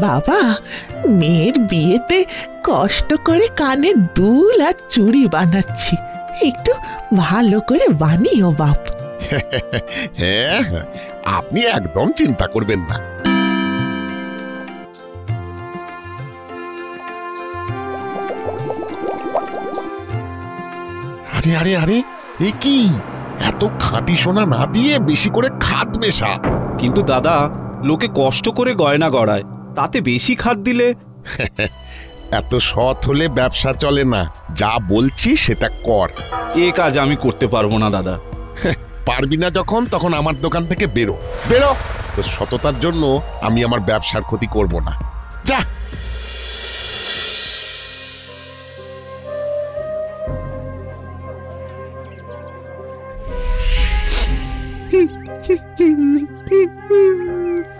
বাবা, মেয়ের বিয়েতে কষ্ট করে কানের দুল আর চুড়ি বানাচ্ছি, একটু ভালো করে বানিও বাপ। হ্যাঁ, আপনি একদম চিন্তা করবেন না। আরে আরে আরে, এ কি? এত খাঁটি সোনা না দিয়ে বেশি করে খাদ মেশা। কিন্তু দাদা, লোকে কষ্ট করে গয়না গড়ায়, তাতে বেশি খাদ দিলে? এত সৎ হলে ব্যবসা চলে না। যা বলছি সেটা কর। এ কাজ আমি করতে পারবো না দাদা। পারবি না যখন, তখন আমার দোকান থেকে বেরো বেরো। তো সততার জন্য আমি আমার ব্যবসার ক্ষতি করব না। যা।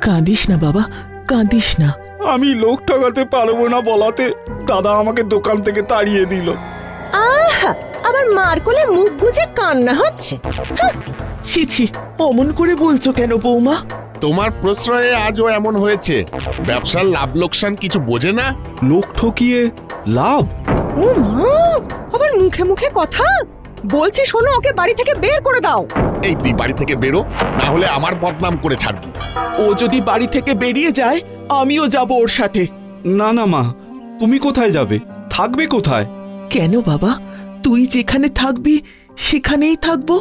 কাঁদিস না বাবা, কাঁদিস না। আমি লোক ঠকাতে পারবো না বলাতে দাদা আমাকে দোকান থেকে তাড়িয়ে দিল। আহা, আবার মার কোলে মুখ গুজে কান্না হচ্ছে। ছি ছি, অমন করে বলছো কেন বৌমা? তোমার প্রশ্রয়ে আজও এমন হয়েছে। ব্যবসার লাভ লোকসান কিছু বোঝে না। লোক ঠকিয়ে লাভ? ও মা, আবার মুখে মুখে কথা বলছি। শোনো, ওকে বাড়ি থেকে বের করে দাও। এই তুই বাড়ি থেকে বেরো, না হলে আমার বদনাম করে ছাড়বি। ও যদি বাড়ি থেকে বেরিয়ে যায়, আমিও যাব ওর সাথে। না না মা, তুমি কোথায় যাবে? থাকবে কোথায়? কেন বাবা, তুই যেখানে থাকবি সেখানেই থাকবো।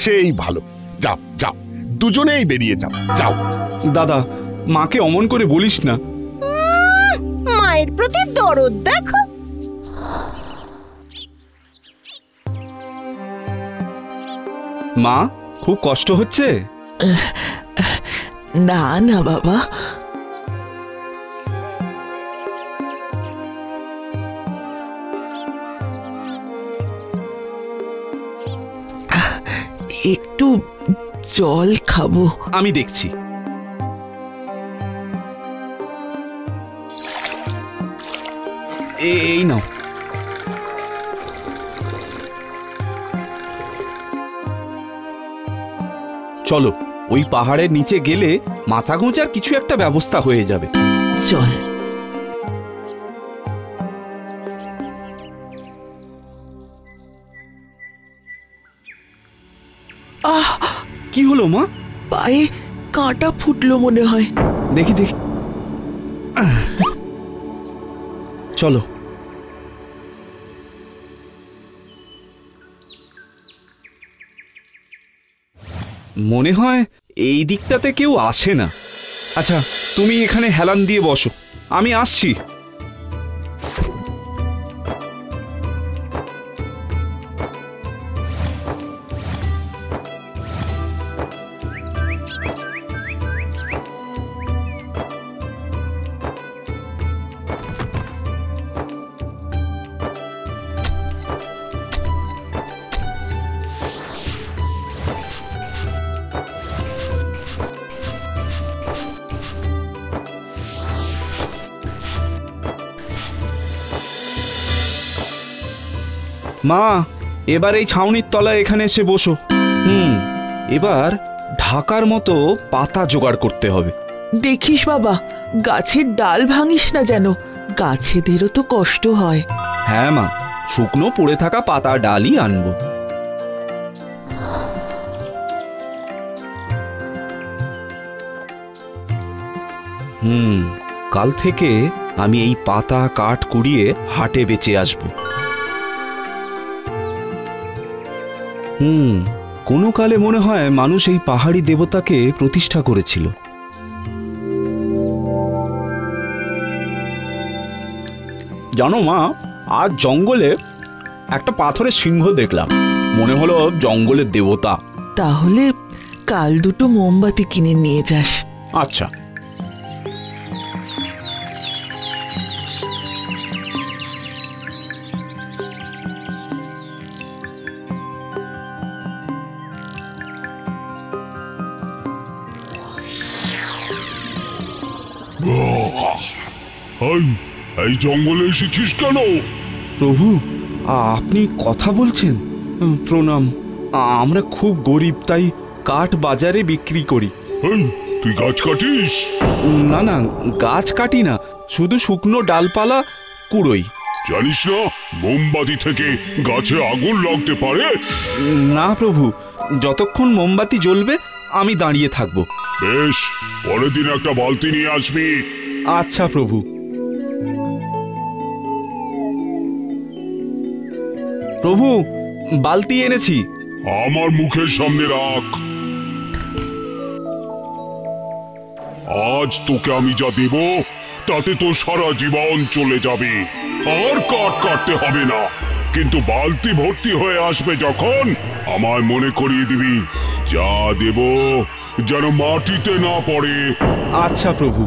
সেই ভালো। যাও যাও, দুজনেই বেরিয়ে যাও। যাও। দাদা, মাকে অমন করে বলিস না। মায়ের প্রতি দরদ দেখো। মা, খুব কষ্ট হচ্ছে? না না বাবা, একটু জল খাবো। আমি দেখছি। এই নাও। চলো, ওই পাহাড়ের নিচে গেলে মাথা গোঁজার কিছু একটা ব্যবস্থা হয়ে যাবে। চল। আহ, কি হলো মা? পায়ে কাঁটা ফুটলো মনে হয়। দেখি দেখি। চলো। মনে হয় এই দিকটাতে কেউ আসে না। আচ্ছা, তুমি এখানে হেলান দিয়ে বসো, আমি আসছি। মা, এবার এই ছাউনির তলায় এখানে এসে বসো। এবার ঢাকার মতো পাতা জোগাড় করতে হবে। দেখিস বাবা, গাছের ডাল ভাঙিস না যেন, গাছেদেরও তো কষ্ট হয়। হ্যাঁ মা, শুকনো পড়ে থাকা পাতা ডালই আনবো। কাল থেকে আমি এই পাতা কাঠ কুড়িয়ে হাটে বেচে আসবো। কোনো কালে মনে হয় মানুষ এই পাহাড়ি দেবতাকে প্রতিষ্ঠা করেছিল। জানো মা, আজ জঙ্গলে একটা পাথরের সিংহ দেখলাম, মনে হলো জঙ্গলের দেবতা। তাহলে কাল দুটো মোমবাতি কিনে নিয়ে যাস। আচ্ছা। এই জঙ্গলে এসেছিস কেন? প্রভু, আপনি কথা বলছেন? প্রণাম। আমরা খুব গরিব, তাই কাঠ বাজারে বিক্রি করি। তুই গাছ কাটিস? না না, গাছ কাটি না, শুধু শুকনো ডালপালা কুড়োই। জানিস না মোমবাতি থেকে গাছে আগুন লাগতে পারে? না প্রভু, যতক্ষণ মোমবাতি জ্বলবে আমি দাঁড়িয়ে থাকবো। বেশ, পরের দিন একটা বালতি নিয়ে আসবি। আচ্ছা প্রভু। প্রভু, বালতি এনেছি। আমার মুখের সামনে রাখ। আজ তোকে আমি যা দেব তাতে তো সারা জীবন চলে যাবে, আর কাঠ কাটতে হবে না। কিন্তু বালতি ভর্তি হয়ে আসবে যখন, আমায় মনে করিয়ে দিবি যা দেব যেন মাটিতে না পড়ে। আচ্ছা প্রভু।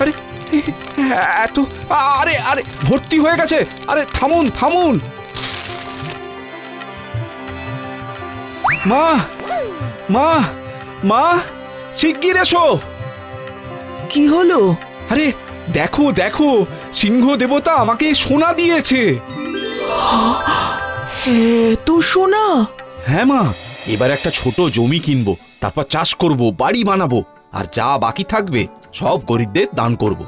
আরে এত, আরে আরে ভর্তি হয়ে গেছে। আরে থামুন থামুন। মা মা মা, শিগগির এসো। কি হলো? আরে দেখো দেখো, সিংহ দেবতা আমাকে সোনা দিয়েছে। তো সোনা? হ্যাঁ মা, এবার একটা ছোট জমি কিনবো, তারপর চাষ করব, বাড়ি বানাবো, আর যা বাকি থাকবে সব গরিবদের দান করব।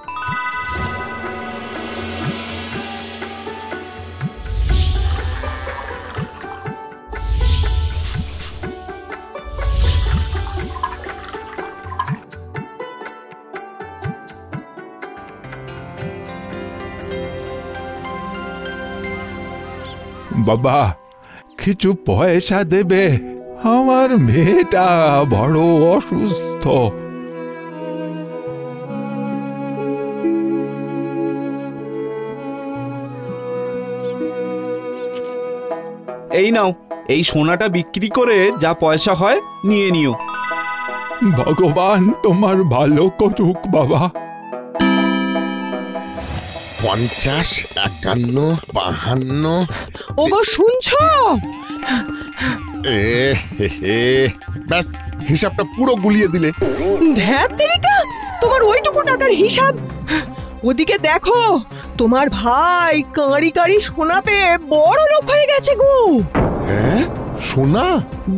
বাবা, কিছু পয়সা দেবে? আমার মেয়েটা বড় অসুস্থ। এই নাও, এই সোনাটা বিক্রি করে যা পয়সা হয় নিয়ে নিও। ভগবান তোমার ভালো করুক বাবা। 50, 51, 52। ওগো শুনছো? ব্যাস, হিসাবটা পুরো গুলিয়ে দিলে। ধ্যাত তেরিকা, তোমার ওইটুকু টাকার হিসাব? ওদিকে দেখো, তোমার ভাই কাঁড়ি কাঁড়ি সোনা পেয়ে বড় লোক হয়ে গেছে গো। হ্যাঁ, সোনা?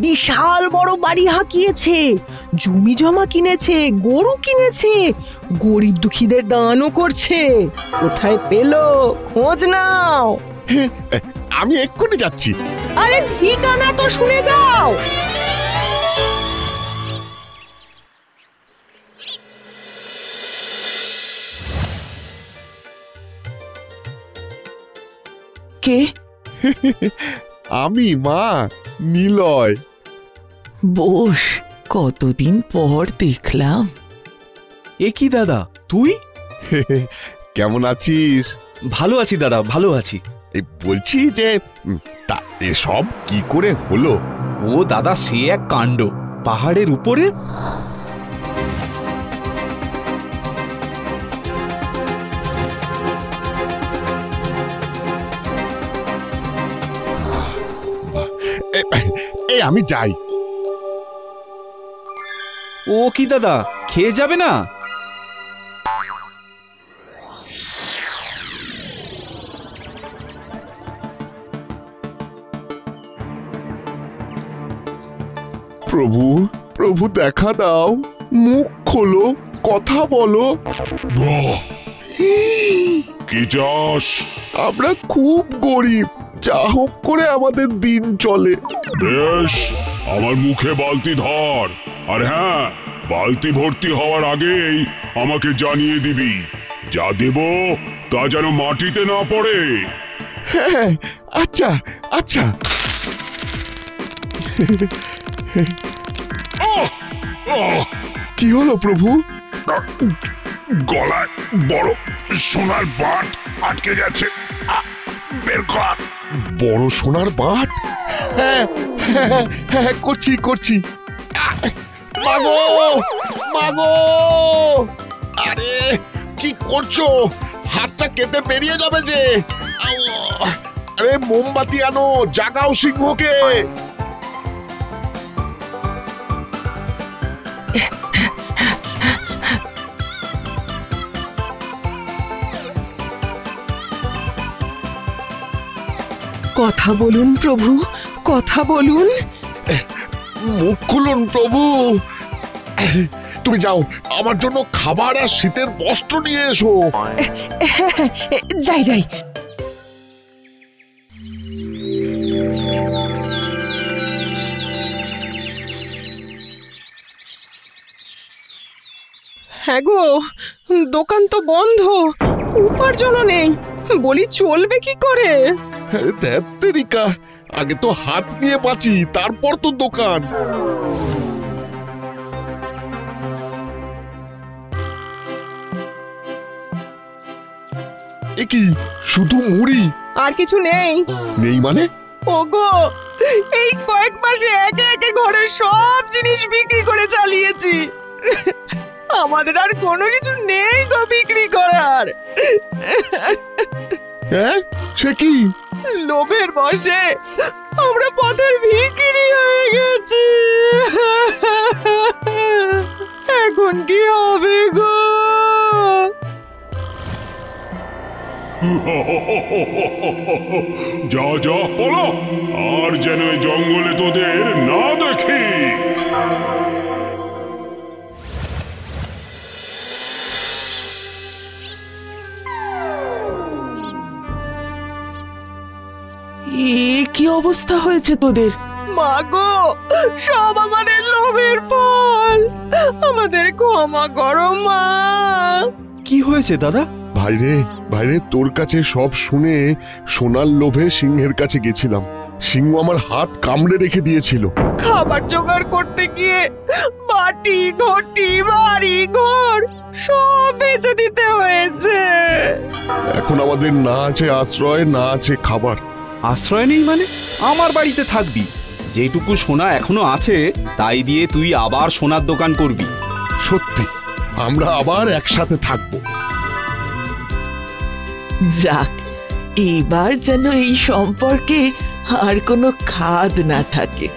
বিশাল বড় বাড়ি হাঁকিয়েছে, জমি জমা কিনেছে, গরু কিনেছে, গরিব দুঃখীদের দানও করছে। কোথায় পেলো খোঁজ নাও। আমি এক্ষুনি যাচ্ছি। আরে ঠিকানা তো শুনে যাও। কে? আমি মা, নিলয়। বস, কতদিন পর দেখলাম। এ কি দাদা, তুই? কেমন আছিস? ভালো আছি দাদা, ভালো আছি। এই বলছি যে তা এসব কি করে হলো? ও দাদা, সে এক কাণ্ড। পাহাড়ের উপরে এই আমি যাই। ও কি দাদা, খেয়ে যাবে না? প্রভু, প্রভু দেখা দাও, মুখ খোলো, কথা বলো। কি চাস? আমরা খুব গরিব, যা হোক করে আমাদের দিন চলে। বেশ, আমার মুখে বালতি ধর, আর হ্যাঁ, বালতি ভর্তি হওয়ার আগেই আমাকে জানিয়ে দিবি। যা দেব তা যেন মাটিতে না পড়ে। হ্যাঁ, আচ্ছা আচ্ছা। কি হলো প্রভু? গলায় বড় সোনার বাট আটকে গেছে, বের কর। বড় সোনার বাট? হ্যাঁ হ্যাঁ হ্যাঁ, করছি করছি। মাগো মাগো, আরে কি করছো? হাতটা কেটে বেরিয়ে যাবে যে। আরে মোমবাতি আনো, জাগাও সিংহকে। কথা বলুন প্রভু, কথা বলুন। মুখ খুলুন প্রভু। তুমি যাও, আমার জন্য খাবার আর শীতের বস্ত্র নিয়ে এসো। যাই যাই। হ্যাঁ গো, দোকান তো বন্ধ, উপার্জনও নেই, বলি চলবে কি করে? ধ্যাত্তেরিকা, আগে তো হাত নিয়ে বাঁচি, তারপর তো দোকান। এ কি, শুধু মুড়ি? আর কিছু নেই? নেই মানে? ওগো, এই কয়েক মাসে একে একে ঘরের সব জিনিস বিক্রি করে চালিয়েছি, আমাদের আর কোনো কিছু নেই গো বিক্রি করার। হ্যাঁ, সে কি? লোভের বশে আমরা পথের ভিখিরি হয়ে গেছি, এখন কি হবে গো? যা যা পলা, আর যেন এই জঙ্গলে তোদের না দেখি। কি অবস্থা হয়েছে তোদের? মা গো, সব আমাদের লোভের ফল, আমাদের ক্ষমা করো মা। কি হয়েছে দাদা? ভাইরে ভাইরে, তোর কাছে সব শুনে সোনার লোভে সিংহের কাছে গেছিলাম। সিংহ আমার হাত কামড়ে রেখে দিয়েছিল। খাবার জোগাড় করতে গিয়ে বাটি ঘটি বাড়ি ঘর সব বেচে দিতে হয়েছে। এখন আমাদের না আছে আশ্রয়, না আছে খাবার। আশ্রয় নেই মানে? আমার বাড়িতে থাকবি, যেটুকু সোনা এখনো আছে তাই দিয়ে তুই আবার সোনার দোকান করবি। সত্যি, আমরা আবার একসাথে থাকবো। যাক, এবার যেন এই সম্পর্কে আর কোনো খাদ না থাকে।